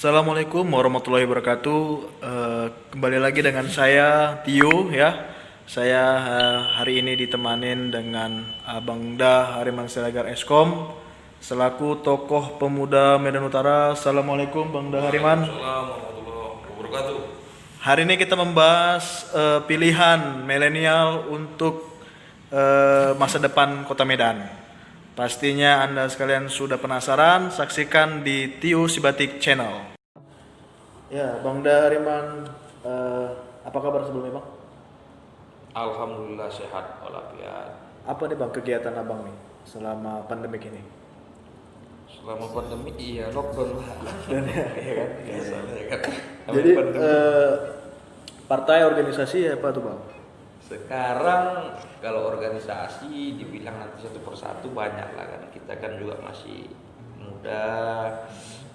Assalamualaikum warahmatullahi wabarakatuh. Kembali lagi dengan saya Tio ya. Saya hari ini ditemanin dengan Abang Da Hariman Siregar Eskom selaku tokoh pemuda Medan Utara. Assalamualaikum Bang Da Hariman. Assalamualaikum warahmatullahi wabarakatuh. Hari ini kita membahas pilihan milenial untuk masa depan Kota Medan. Pastinya Anda sekalian sudah penasaran, saksikan di Tio Sibatik Channel. Ya, Bang Da Hariman, apa kabar sebelumnya Bang? Alhamdulillah sehat walafiat. Apa nih Bang kegiatan Abang nih selama pandemik ini? Selama pandemi iya lockdown lah. Dan ya kan? Biasa ya kan. Jadi Pandemi. partai organisasi apa tuh Bang? Sekarang kalau organisasi dibilang nanti satu persatu banyak lah kan. Kita kan juga masih muda,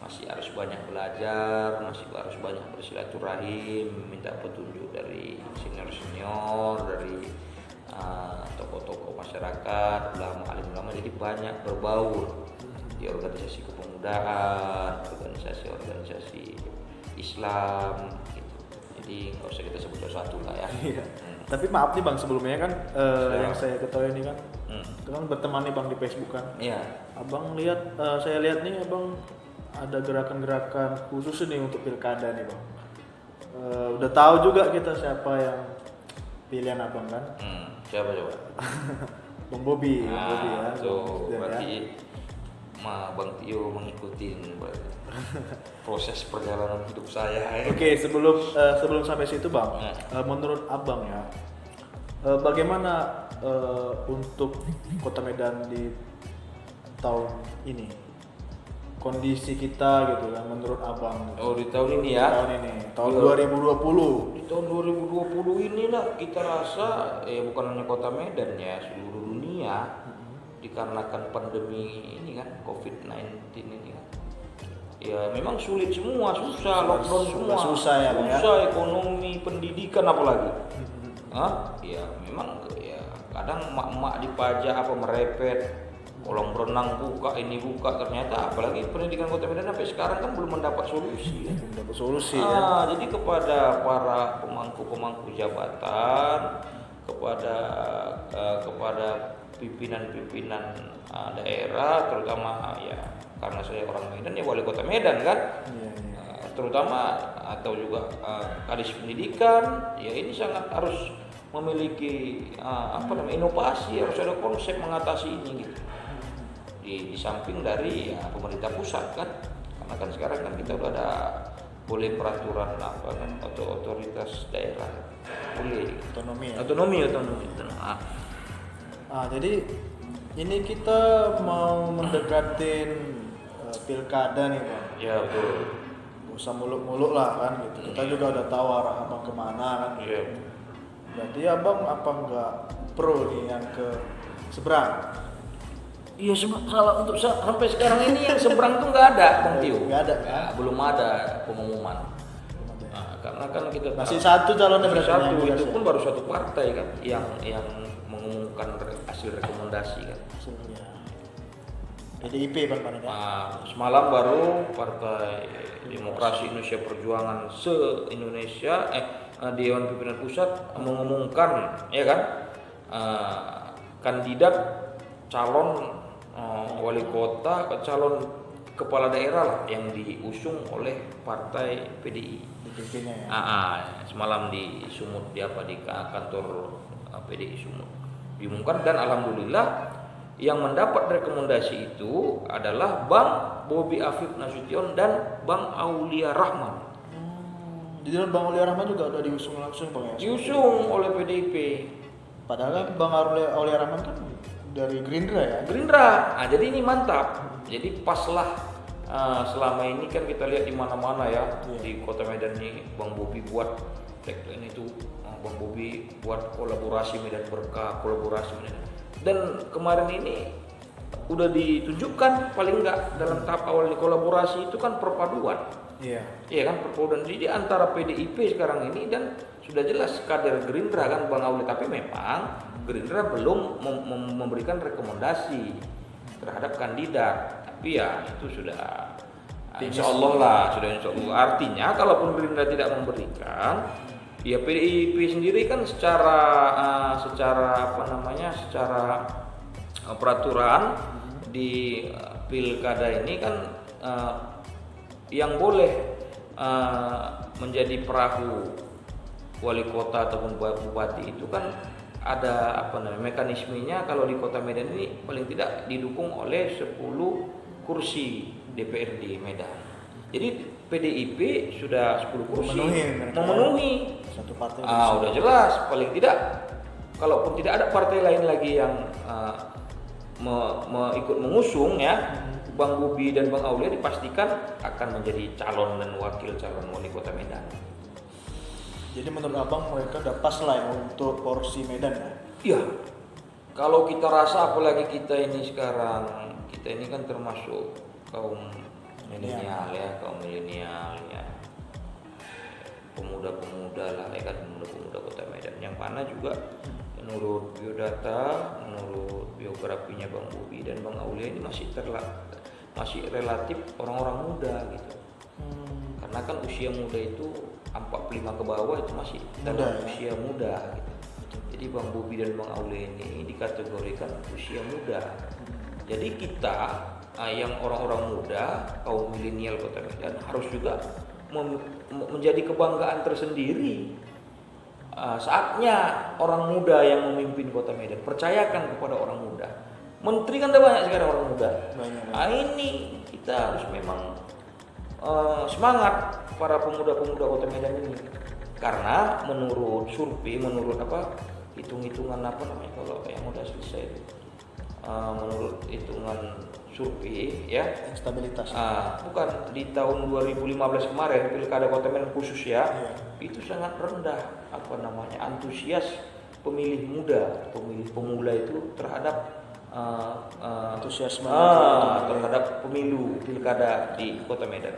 masih harus banyak belajar, masih harus banyak bersilaturahim, minta petunjuk dari senior-senior, dari tokoh-tokoh masyarakat, ulama, alim ulama, jadi banyak berbaur di organisasi kepemudaan, organisasi Islam gitu. Jadi nggak usah kita sebut satu lah ya. Iya. Tapi maaf nih Bang sebelumnya kan yang saya ketahui ini kan, itu kan berteman nih Bang di Facebook kan. Iya. Abang lihat, saya lihat nih Abang ada gerakan-gerakan khusus nih untuk pilkada nih Bang. Udah tahu juga kita siapa yang pilihan Abang kan? Siapa coba? Bang Bobi, Bang Bobi ya. Tuh, Dan berarti ya. Bang Tio mengikuti proses perjalanan hidup saya. Oke, sebelum sampai situ Bang, menurut Abang ya, bagaimana untuk Kota Medan di tahun ini? Kondisi kita gitu kan menurut Abang. Oh, di tahun ini ya? Tahun Iya. 2020. Di tahun 2020 inilah kita rasa bukan hanya Kota Medan ya, seluruh dunia dikarenakan pandemi ini kan, COVID-19 ini kan. Ya memang sulit semua, susah, lockdown semua. Susah ya, Bang, ya? Susah ekonomi, pendidikan apalagi. Ya memang ya kadang emak-emak dipajak apa merepet, kolam renang buka, ini buka, ternyata apalagi pendidikan Kota Medan sampai sekarang kan belum mendapat solusi. Dapat solusi ya. Jadi kepada para pemangku jabatan, kepada pimpinan-pimpinan daerah, terutama ya karena saya orang Medan ya wali kota Medan kan, terutama atau juga kadis pendidikan, ya ini sangat harus memiliki inovasi, harus ada konsep mengatasi ini gitu. Di samping dari ya pemerintah pusat kan, karena kan sekarang kan kita udah ada boleh peraturan atau otoritas daerah boleh Otonomi. Jadi ini kita mau mendekatin pilkada nih Bang. Ya betul. Gak usah muluk-muluk lah kan gitu. Kita juga udah tahu arah Abang kemana kan. Iya. Berarti Abang apa enggak pro nih yang ke seberang? Iya, salah untuk sampai sekarang ini yang seberang tuh nggak ada, Bang Tio. Nggak ada kan? Ya, belum ada pengumuman. Karena kan kita Masih satu calonnya masih berarti satu, yang itu dikasih. pun baru satu partai kan yang mengumumkan hasil rekomendasi kan. Ya. PDIP Bang Panen ya. Semalam baru Partai Demokrasi Indonesia Perjuangan se-Indonesia Dewan Pimpinan Pusat mengumumkan ya kan kandidat calon wali kota, calon kepala daerah lah yang diusung oleh Partai PDI. DPP-nya ya. Semalam di Sumut di kantor PDI Sumut diumumkan, dan alhamdulillah yang mendapat rekomendasi itu adalah Bang Bobi Afif Nasution dan Bang Aulia Rahman. Jadi Bang Aulia Rahman juga udah diusung langsung Bang ya. Diusung oleh PDIP. Padahal kan Bang Aulia Rahman kan dari Gerindra ya. Gerindra. Jadi ini mantap. Jadi paslah selama ini kan kita lihat di mana-mana ya, di Kota Medan ini Bang Bobi buat tagline itu, Bang Bobi buat kolaborasi Medan Berkah, kolaborasi Medan. Dan kemarin ini udah ditunjukkan paling enggak dalam tahap awal di kolaborasi itu kan perpaduan. Iya kan, perpaduan jadi antara PDIP sekarang ini dan sudah jelas kader Gerindra kan Bang Aulia, tapi memang Gerindra belum memberikan rekomendasi terhadap kandidat. Tapi ya itu sudah Insya Allah lah, sudah insya Allah. Artinya kalaupun Gerindra tidak memberikan, ya PDIP sendiri kan secara peraturan di pilkada ini kan yang boleh menjadi perahu wali kota ataupun bupati itu kan ada mekanismenya. Kalau di Kota Medan ini paling tidak didukung oleh 10 kursi DPRD Medan. Jadi PDIP sudah 10 kursi memenuhi satu partai. Udah jelas, paling tidak kalaupun tidak ada partai lain lagi yang ikut mengusung ya, Bang Bobi dan Bang Aulia dipastikan akan menjadi calon dan wakil calon wali kota Medan. Jadi menurut abang mereka udah pas lah ya untuk porsi Medan ya? Iya. Kalau kita rasa apalagi kita ini sekarang, kita ini kan termasuk kaum milenial ya, pemuda-pemuda lah ya kan, pemuda-pemuda kota Medan yang mana juga menurut biodata, menurut biografinya Bang Bobi dan Bang Aulia ini masih relatif orang-orang muda gitu. Karena kan usia muda itu 45 ke bawah itu masih dalam usia muda gitu. Jadi Bang Bobi dan Bang Aulia ini dikategorikan usia muda. Jadi kita yang orang-orang muda, kaum milenial kota Medan harus juga menjadi kebanggaan tersendiri. Saatnya orang muda yang memimpin kota Medan, percayakan kepada orang muda. Menteri kan ada banyak sekarang orang muda. Ini kita harus memang semangat para pemuda-pemuda kota Medan ini, karena menurut survei, menurut hitung-hitungan kalau yang udah selesai itu, menurut hitungan survei ya, stabilitas. Bukan di tahun 2015 kemarin pilkada kota Medan khusus ya, itu sangat rendah antusias pemilih muda, pemilih pemula itu terhadap antusiasme terhadap pemilu pilkada di Kota Medan.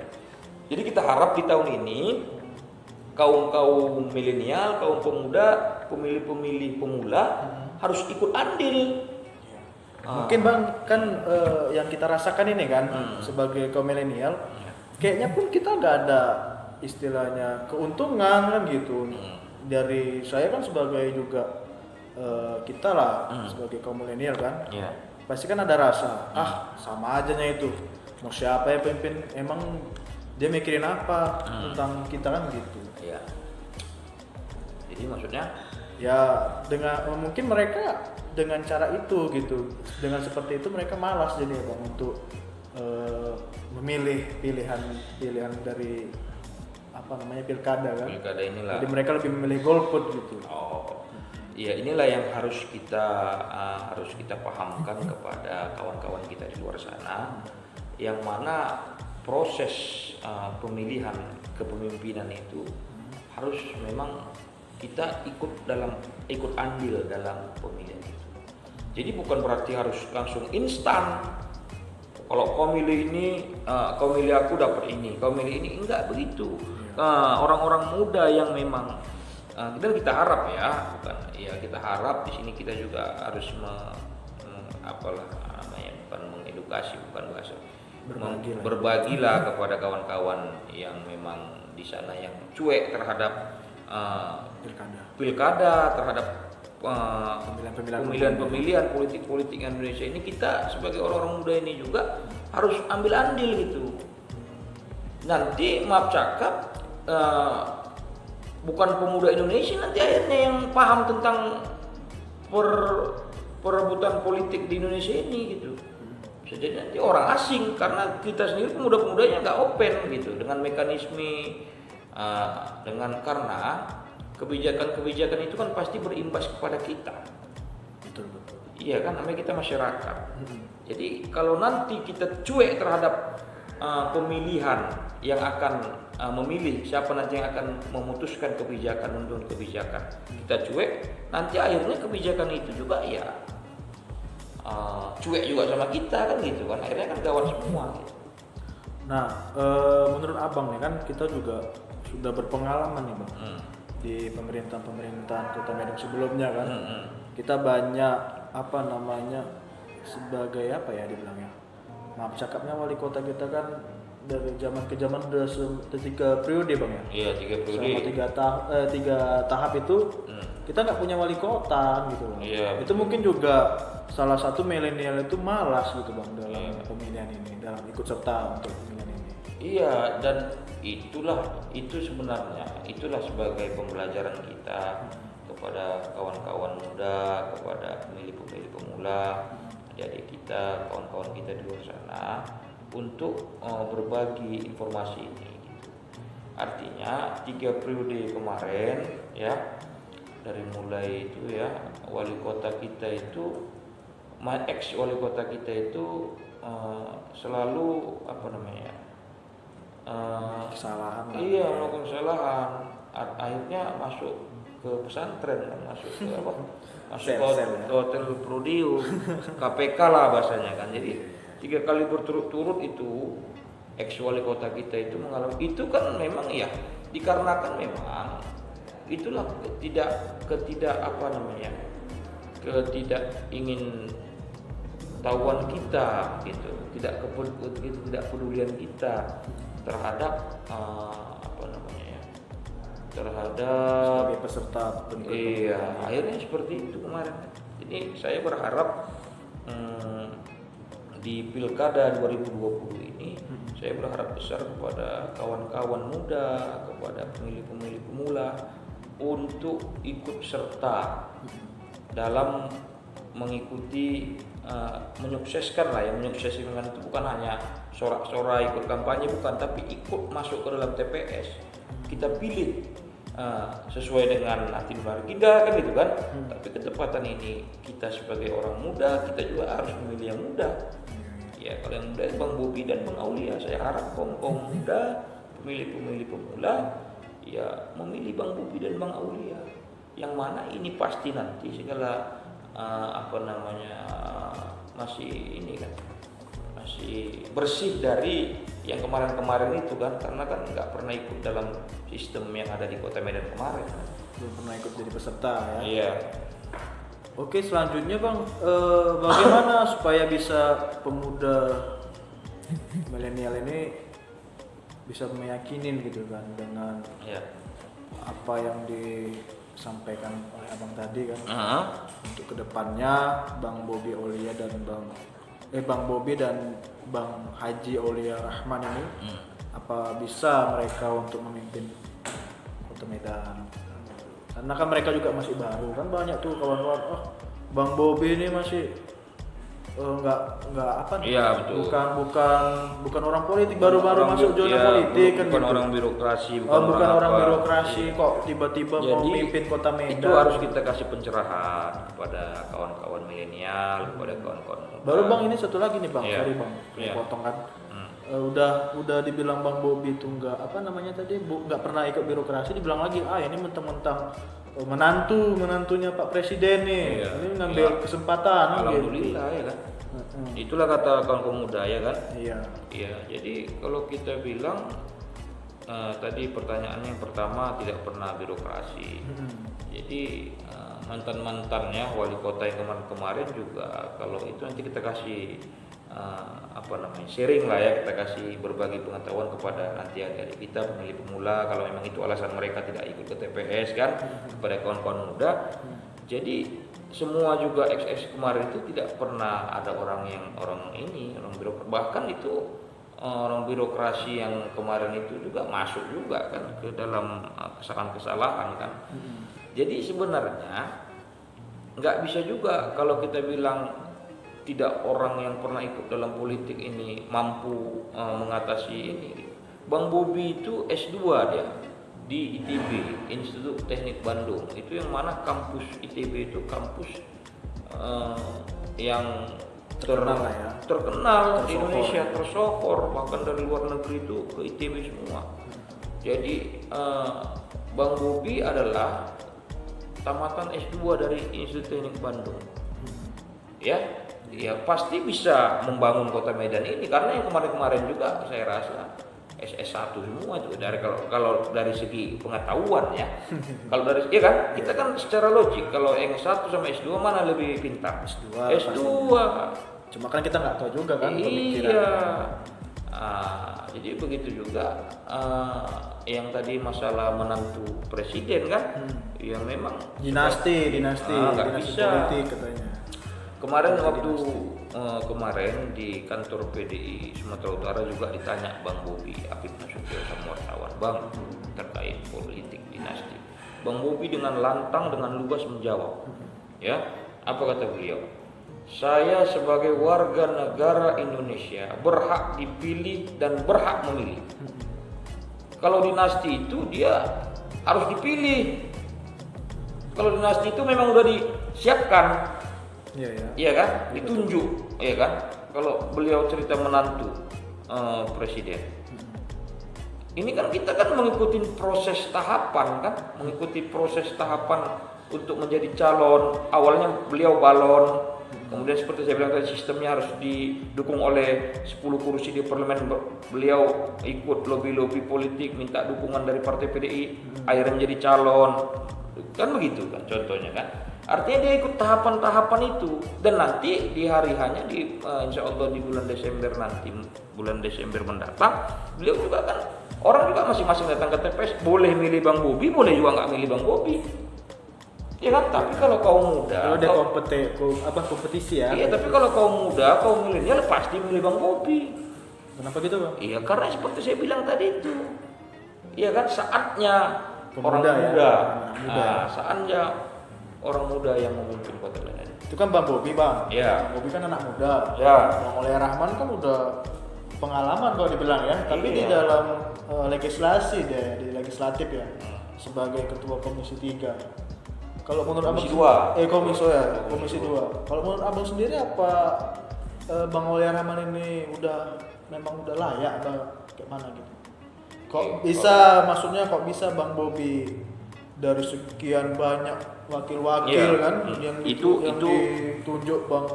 Jadi kita harap di tahun ini kaum milenial, kaum pemuda, pemilih pemula harus ikut andil. Mungkin Bang kan yang kita rasakan ini kan sebagai kaum milenial, kayaknya pun kita nggak ada istilahnya keuntungan kan gitu. Dari saya kan sebagai juga kita lah sebagai kaum milenial kan, pasti kan ada rasa sama ajanya itu, mau siapa ya pemimpin, emang dia mikirin apa tentang kita kan gitu. Jadi maksudnya ya dengan mungkin mereka dengan cara itu gitu, dengan seperti itu mereka malas jadi ya Bang untuk memilih pilihan dari pilkada kan. Pilkada inilah. Jadi mereka lebih memilih golput gitu. Ya inilah yang harus kita pahamkan kepada kawan-kawan kita di luar sana, yang mana proses pemilihan kepemimpinan itu harus memang kita ikut andil dalam pemilihan itu. Jadi bukan berarti harus langsung instan. Kalau kau milih ini, kau milih aku dapat ini, kau milih ini, enggak begitu. Orang-orang muda yang memang kita harap ya, kita harap di sini kita juga harus bukan mengedukasi, bukan bahasa berbagilah kepada kawan-kawan yang memang di sana yang cuek terhadap pilkada, terhadap pemilihan politik Indonesia ini. Kita sebagai orang-orang muda ini juga harus ambil andil gitu. Nanti maaf cakap bukan pemuda Indonesia nanti akhirnya yang paham tentang perebutan politik di Indonesia ini gitu. Bisa jadi nanti orang asing, karena kita sendiri pemuda-pemudanya nggak open gitu dengan mekanisme, karena kebijakan itu kan pasti berimbas kepada kita. Betul. Iya kan, namanya kita masyarakat. Jadi kalau nanti kita cuek terhadap pemilihan yang akan memilih siapa nanti yang akan memutuskan kebijakan, menentukan kebijakan, kita cuek, nanti akhirnya kebijakan itu juga ya cuek juga sama kita kan gitu kan, akhirnya kan gawat semua gitu. Nah, menurut abang nih kan kita juga sudah berpengalaman nih Bang di pemerintahan Kota Medan sebelumnya kan. Kita banyak sebagai dibilangnya, maaf cakapnya wali kota kita kan dari zaman ke zaman udah 3 periode bang ya. Iya, 3 periode. Selama 3 tahap itu kita nggak punya wali kota gitu bang. Iya, itu mungkin juga salah satu milenial itu malas gitu bang dalam pemilihan ini, dalam ikut serta untuk pemilihan ini. Iya, dan itu sebagai pembelajaran kita kepada kawan-kawan muda, kepada pemilih-pemilih pemula, adik-adik kita, kawan-kawan kita di luar sana, untuk berbagi informasi ini. Artinya 3 periode kemarin ya, dari mulai itu ya, wali kota kita itu, ex wali kota kita itu selalu Kesalahan lah. iya, melakukan kesalahan. Akhirnya masuk ke pesantren, masuk ke apa? Masuk ke hotel Prodeo, KPK lah bahasanya kan. Jadi 3 kali berturut-turut itu ex wali kota kita itu mengalami itu kan memang ya dikarenakan memang itulah ketidak ingin tahuan kita gitu, tidak pedulian kita terhadap terhadap sebagai peserta pemilu. Iya, akhirnya seperti itu kemarin. Jadi saya berharap di Pilkada 2020 ini saya berharap besar kepada kawan-kawan muda, kepada pemilih-pemilih pemula untuk ikut serta dalam mengikuti menyukseskan itu bukan hanya sorak-sorai ikut kampanye, bukan, tapi ikut masuk ke dalam TPS, kita pilih sesuai dengan hati nurani kita kan gitu kan. Tapi ketepatan ini kita sebagai orang muda, kita juga harus memilih yang muda. Ya, kalau yang muda Bang Bobi dan Bang Aulia, saya harap kaum muda, pemilih-pemilih pemula ya memilih Bang Bobi dan Bang Aulia. Yang mana ini pasti nanti segala masih ini kan, masih bersih dari yang kemarin-kemarin itu kan, karena kan nggak pernah ikut dalam sistem yang ada di Kota Medan kemarin. Belum pernah ikut jadi peserta ya. Iya. Oke, selanjutnya bang, bagaimana supaya bisa pemuda milenial ini bisa meyakinin gitu kan dengan apa yang disampaikan oleh abang tadi kan, untuk kedepannya Bang Bobi Aulia dan Bang Bobi dan Bang Haji Aulia Rahman ini apa bisa mereka untuk memimpin Kota Medan? Karena kan mereka juga masih baru kan, banyak tuh kawan-kawan, Bang Bobi ini masih nggak apa nih? Iya, betul. Bukan orang politik, baru-baru masuk zona politik kan, bukan gitu. Orang birokrasi, bukan orang birokrasi kok tiba-tiba mau memimpin Kota Medan. Itu harus kita kasih pencerahan kepada kawan-kawan milenial, kepada kawan-kawan muda. Baru bang, ini satu lagi nih bang, sorry bang, potong kan. Udah dibilang Bang Bobi itu nggak pernah ikut birokrasi, dibilang lagi ini mentang-mentang menantunya Pak Presiden nih, ini ngambil kesempatan. Alhamdulillah gitu. Ya kan. Itulah kata kawan muda ya kan. Iya. Jadi kalau kita bilang tadi pertanyaannya yang pertama, tidak pernah birokrasi. Jadi mantannya wali kota yang kemarin juga, kalau itu nanti kita kasih sharing lah ya, kita kasih berbagi pengetahuan kepada nanti adik-adik kita pemilih pemula, kalau memang itu alasan mereka tidak ikut ke TPS kan, kepada kawan-kawan muda. Jadi semua juga ex kemarin itu tidak pernah ada orang birokrasi, bahkan itu orang birokrasi yang kemarin itu juga masuk juga kan ke dalam kesalahan-kesalahan kan. Jadi sebenarnya nggak bisa juga kalau kita bilang tidak orang yang pernah ikut dalam politik ini mampu mengatasi ini. Bang Bobi itu S2 dia di ITB, Institut Teknik Bandung. Itu yang mana kampus ITB itu kampus yang terkenal di Indonesia, tersohor, bahkan dari luar negeri itu ke ITB semua. Jadi Bang Bobi adalah tamatan S2 dari Institut Teknik Bandung. Ya pasti bisa membangun Kota Medan ini, karena yang kemarin-kemarin juga saya rasa SS1 semua itu kalau dari segi pengetahuan ya. Kalau dari kan kita kan secara logik kalau yang S1 sama S2 mana lebih pintar? S2. Cuma kan kita nggak tahu juga kan pemikiran. Iya. jadi begitu juga yang tadi masalah menantu presiden kan, yang memang dinasti nggak bisa. politik katanya. Kemarin waktu kemarin di kantor PDI Sumatera Utara juga ditanya Bang Bobi Apip Nasution sama wartawan, Bang, terkait politik dinasti. Bang Bobi dengan lantang, dengan lugas menjawab, ya, apa kata beliau? Saya sebagai warga negara Indonesia berhak dipilih dan berhak memilih. Kalau dinasti itu dia harus dipilih. Kalau dinasti itu memang udah disiapkan. Iya kan? Ditunjuk, iya kan? Kalau beliau cerita menantu presiden. Ini kan kita kan mengikuti proses tahapan kan, mengikuti proses tahapan untuk menjadi calon. Awalnya beliau balon, kemudian seperti saya bilang tadi sistemnya harus didukung oleh 10 kursi di parlemen. Beliau ikut lobby politik, minta dukungan dari partai PDI, akhirnya menjadi calon. Kan begitu kan contohnya kan. Artinya dia ikut tahapan-tahapan itu, dan nanti di hari hanya insya Allah di bulan Desember nanti, bulan Desember mendatang, beliau juga kan, orang juga masing-masing datang ke TPS, boleh milih Bang Bobi, boleh juga nggak milih Bang Bobi, ya kan? Tapi kalau kaum muda, kalau ada kompetisi ya. Iya, tapi kalau kaum muda, kaum milenial pasti milih Bang Bobi. Kenapa gitu, Bang? Iya, karena seperti saya bilang tadi itu, iya kan, saatnya Pemuda, orang muda, muda. Saatnya orang muda yang memimpin Kota Medan. Itu kan Bang Bobi, Bang. Ya. Bang Bobi kan anak muda. Ya. Bang Oleh Rahman kan udah pengalaman kalau dibilang ya. Tapi di dalam legislasi deh, di legislatif ya, sebagai ketua Komisi 3. Kalau menurut Komisi Abang 2. Komisi 2. Kalau menurut Abang sendiri apa Bang Oleh Rahman ini memang udah layak atau kayak mana gitu? Kok bisa Bang Bobi dari sekian banyak wakil-wakil kan yang ditunjuk Bang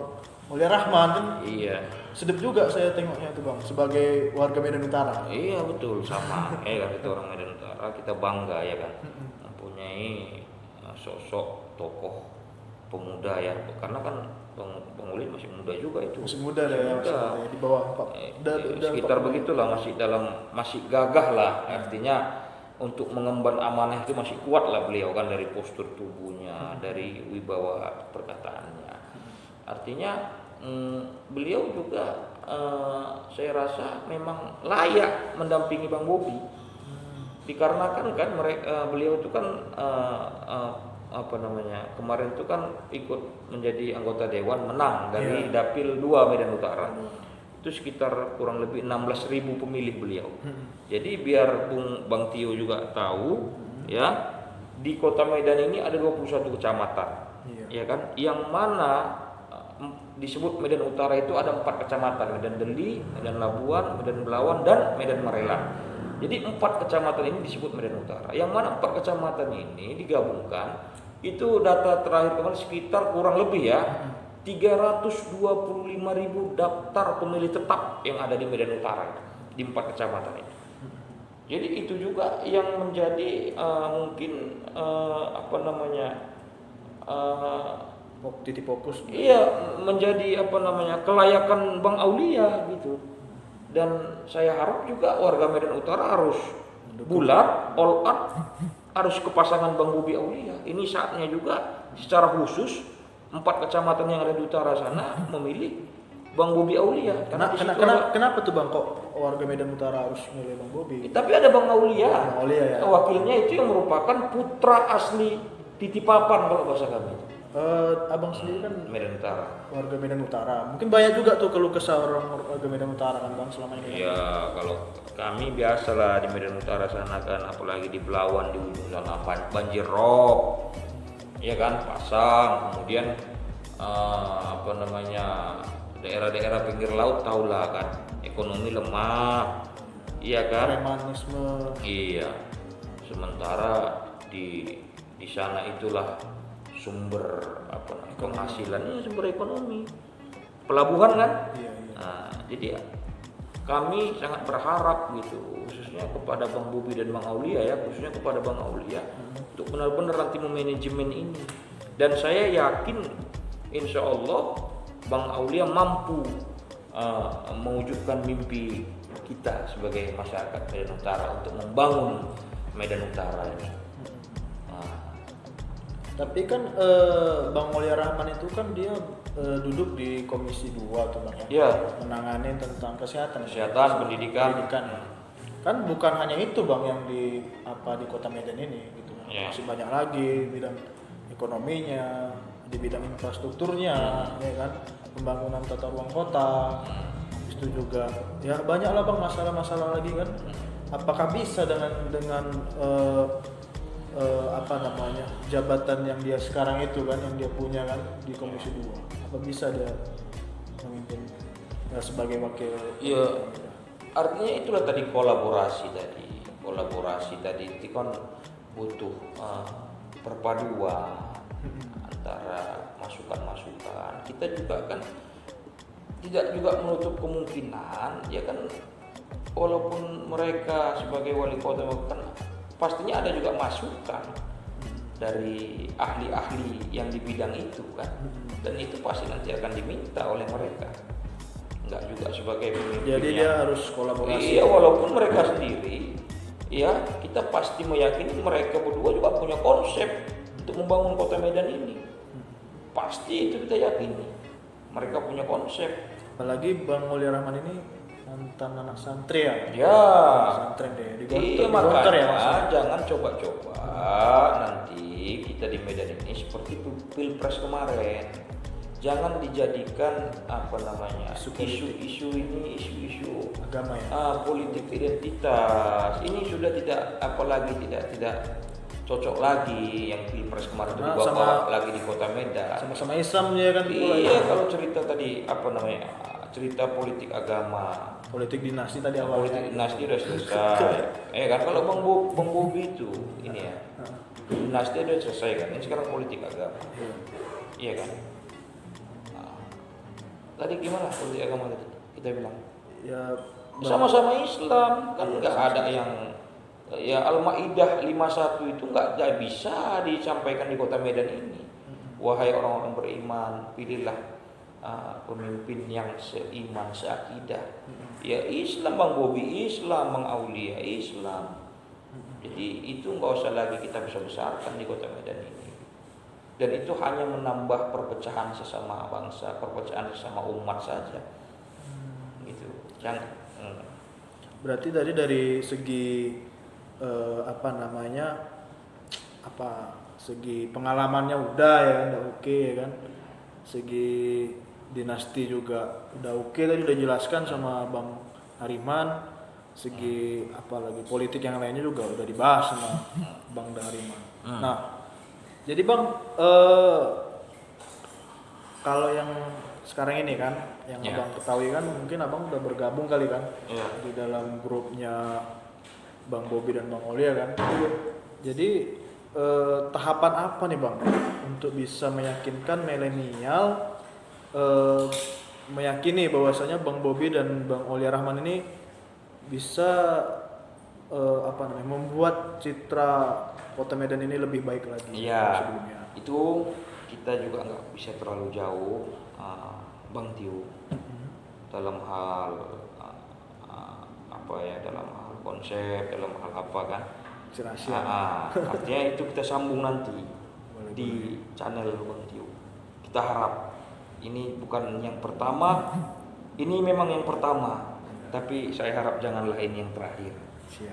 Oleh Rahman kan? Iya. Sedep juga saya tengoknya tuh, Bang, sebagai warga Medan Utara. Iya betul, sama. Kan kita orang Medan Utara, kita bangga ya kan mempunyai sosok tokoh pemuda ya, karena kan Bang Oleh masih muda juga itu. Masih muda ya, di bawah 4. Sekitar begitulah, masih gagah lah, artinya untuk mengemban amanah itu masih kuat lah beliau kan, dari postur tubuhnya, dari wibawa perkataannya. Artinya beliau juga saya rasa memang layak mendampingi Bang Bobi, dikarenakan kan beliau itu kan kemarin itu kan ikut menjadi anggota dewan, menang dari Dapil 2 Medan Utara. Itu sekitar kurang lebih 16.000 pemilih beliau. Jadi biar Bang Tio juga tahu ya, di Kota Medan ini ada 21 kecamatan. Ya kan? Yang mana disebut Medan Utara itu ada 4 kecamatan, Medan Deli, Medan Labuan, Medan Belawan, dan Medan Marelan. Jadi 4 kecamatan ini disebut Medan Utara. Yang mana 4 kecamatan ini digabungkan, itu data terakhir kemarin sekitar kurang lebih ya 325.000 daftar pemilih tetap yang ada di Medan Utara di 4 kecamatan itu. Jadi itu juga yang menjadi mungkin titik fokus. Iya, menjadi kelayakan Bang Aulia gitu. Dan saya harap juga warga Medan Utara harus bulat, all out, harus ke pasangan Bang Bobi Aulia. Ini saatnya juga secara khusus 4 kecamatan yang ada di utara sana memilih Bang Bobi Aulia. Kenapa tuh, Bang, kok warga Medan Utara harus milih Bang Bobi? Tapi ada Bang Aulia. Bang Aulia ya. Wakilnya itu yang merupakan putra asli Titipapan kalau bahasa kami. Abang sendiri kan Medan Utara. Warga Medan Utara. Mungkin banyak juga tuh keluh kesah orang warga Medan Utara kan, Bang, selama ini. Iya, kalau kami biasalah di Medan Utara sana kan, apalagi di Belawan di ujung sana banjir rob. Ya kan, pasang, kemudian daerah-daerah pinggir laut tahulah kan, ekonomi lemah, iya kan, premanisme. Iya, sementara di sana itulah sumber penghasilannya, sumber ekonomi, pelabuhan kan. Iya. Nah, jadi kami sangat berharap gitu, khususnya kepada Bang Bobi dan Bang Aulia ya, khususnya kepada Bang Aulia untuk benar-benar nanti memanajemen ini. Dan saya yakin insya Allah Bang Aulia mampu mewujudkan mimpi kita sebagai masyarakat Medan Utara untuk membangun Medan Utara ini. Nah, Tapi kan Bang Mulia Rahman itu kan dia duduk di Komisi 2 tuh Bang ya. ya, Menangani tentang kesehatan. pendidikan. Kan bukan hanya itu Bang yang di Kota Medan ini gitu. Ya. Masih banyak lagi bidang ekonominya, di bidang infrastrukturnya, ya kan, pembangunan tata ruang kota. Itu juga ya banyaklah Bang masalah-masalah lagi kan. Apakah bisa dengan jabatan yang dia sekarang itu kan, yang dia punya kan di Komisi 2, apa bisa dia memimpin sebagai wakil? Iya. Artinya itulah tadi kolaborasi tadi itu kan butuh perpaduan antara masukan-masukan. Kita juga kan tidak juga menutup kemungkinan ya kan, walaupun mereka sebagai wali kota kan pastinya ada juga masukan dari ahli-ahli yang di bidang itu kan, dan itu pasti nanti akan diminta oleh mereka, enggak juga sebagai pemimpin. Jadi dia harus kolaborasi. Iya, walaupun mereka sendiri ya kita pasti meyakini mereka berdua juga punya konsep untuk membangun kota Medan ini. Pasti itu kita yakini mereka punya konsep. Apalagi Bang Mulia Rahman ini mantan anak santri ya. Ya. Santri deh di Iya, Gontor ya Mas. makanya jangan coba-coba nanti kita di Medan ini seperti Pilpres kemarin. Jangan dijadikan isu-isu Agama ya. politik identitas. Ini sudah tidak cocok lagi yang Pilpres kemarin itu dibawa lagi di Kota Medan. Sama-sama Islam ya kan. Iya, kalau cerita tadi cerita politik agama, Politik dinasti tadi awalnya. politik dinasti udah selesai. Kan kalau Bang Bobi itu ini ya, dinasti udah selesai kan. Ini sekarang politik agama. Iya kan? Nah, tadi gimana politik agama tadi? Kita bilang Ya sama-sama Islam kan, nggak ada yang ya Al-Maidah 51 itu nggak bisa disampaikan di Kota Medan ini. Wahai orang-orang beriman, pilihlah pemimpin yang seiman, seakidah. Ya Islam, Bang Bobi Islam, Bang Aulia Islam. Jadi itu nggak usah lagi kita besar-besarkan di Kota Medan ini. Dan itu hanya menambah perpecahan sesama bangsa, perpecahan sesama umat saja. Gitu. Jangan. berarti tadi dari segi segi pengalamannya udah ya udah oke ya kan, segi dinasti juga udah oke, tadi udah jelaskan sama Bang Hariman, segi apalagi politik yang lainnya juga udah dibahas sama Bang Hariman. Nah jadi Bang kalau yang sekarang ini kan yang Abang ketahui kan, mungkin Abang udah bergabung kali kan di dalam grupnya Bang Bobi dan Bang Olia kan. Jadi tahapan apa nih Bang untuk bisa meyakinkan milenial meyakini bahwasanya Bang Bobi dan Bang Olia Rahman ini bisa membuat citra Kota Medan ini lebih baik lagi sebelumnya. Itu kita juga nggak bisa terlalu jauh, Bang Tio, dalam hal dalam hal konsep, dalam hal apa kan. Artinya itu kita sambung nanti di channel Bang Tio. Kita harap ini bukan yang pertama, ini memang yang pertama, tapi saya harap janganlah ini yang terakhir.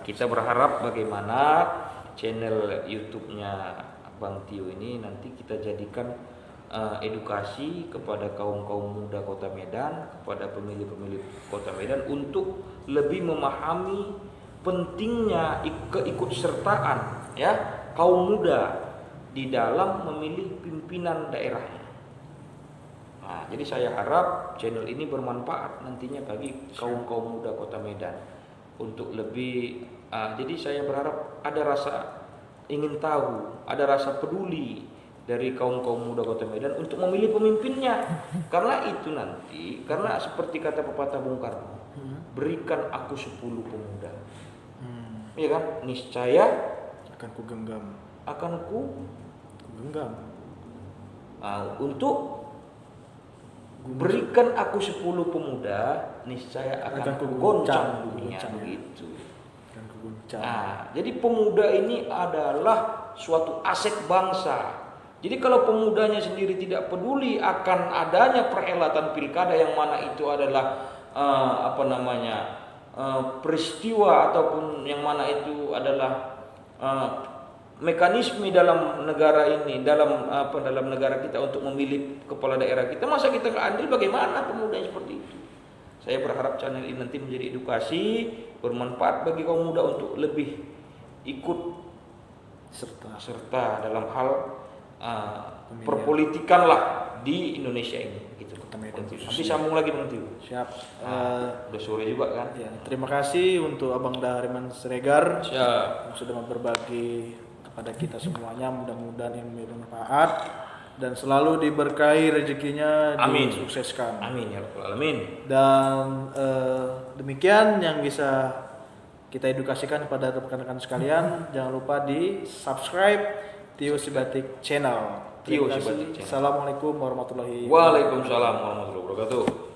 Kita berharap bagaimana channel YouTube-nya Bang Tio ini nanti kita jadikan edukasi kepada kaum muda Kota Medan, kepada pemilih Kota Medan untuk lebih memahami pentingnya keikutsertaan ya kaum muda di dalam memilih pimpinan daerahnya. Nah, jadi saya harap channel ini bermanfaat nantinya bagi kaum muda Kota Medan untuk lebih. Jadi saya berharap ada rasa ingin tahu, ada rasa peduli dari kaum muda Kota Medan untuk memilih pemimpinnya. Karena itu nanti, karena seperti kata pepatah Bung Karno, berikan aku 10 pemuda. Iya kan? Niscaya akan ku genggam. Untuk Berikan aku 10 pemuda, niscaya akan kugoncang dunia, begitu. Nah, jadi pemuda ini adalah suatu aset bangsa. Jadi kalau pemudanya sendiri tidak peduli akan adanya perhelatan pilkada yang mana itu adalah peristiwa ataupun yang mana itu adalah mekanisme dalam negara ini, dalam negara kita untuk memilih kepala daerah kita, masa kita nggak andil, bagaimana pemuda yang seperti itu? Saya berharap channel ini nanti menjadi edukasi, bermanfaat bagi kaum muda untuk lebih ikut serta dalam hal perpolitikan lah di Indonesia ini, gitu. Nanti sambung lagi nanti. Siap. Udah sore juga kan? Ya, terima kasih untuk Abang Dahriman Siregar yang sudah berbagi kepada kita semuanya. Mudah-mudahan ini bermanfaat dan selalu diberkahi rezekinya, disukseskan. Amin ya rabbal alamin. Dan demikian yang bisa kita edukasikan kepada rekan-rekan sekalian. Jangan lupa di subscribe Tio Sibatik Channel. Terima kasih. Assalamualaikum warahmatullahi wabarakatuh. Waalaikumsalam warahmatullahi wabarakatuh.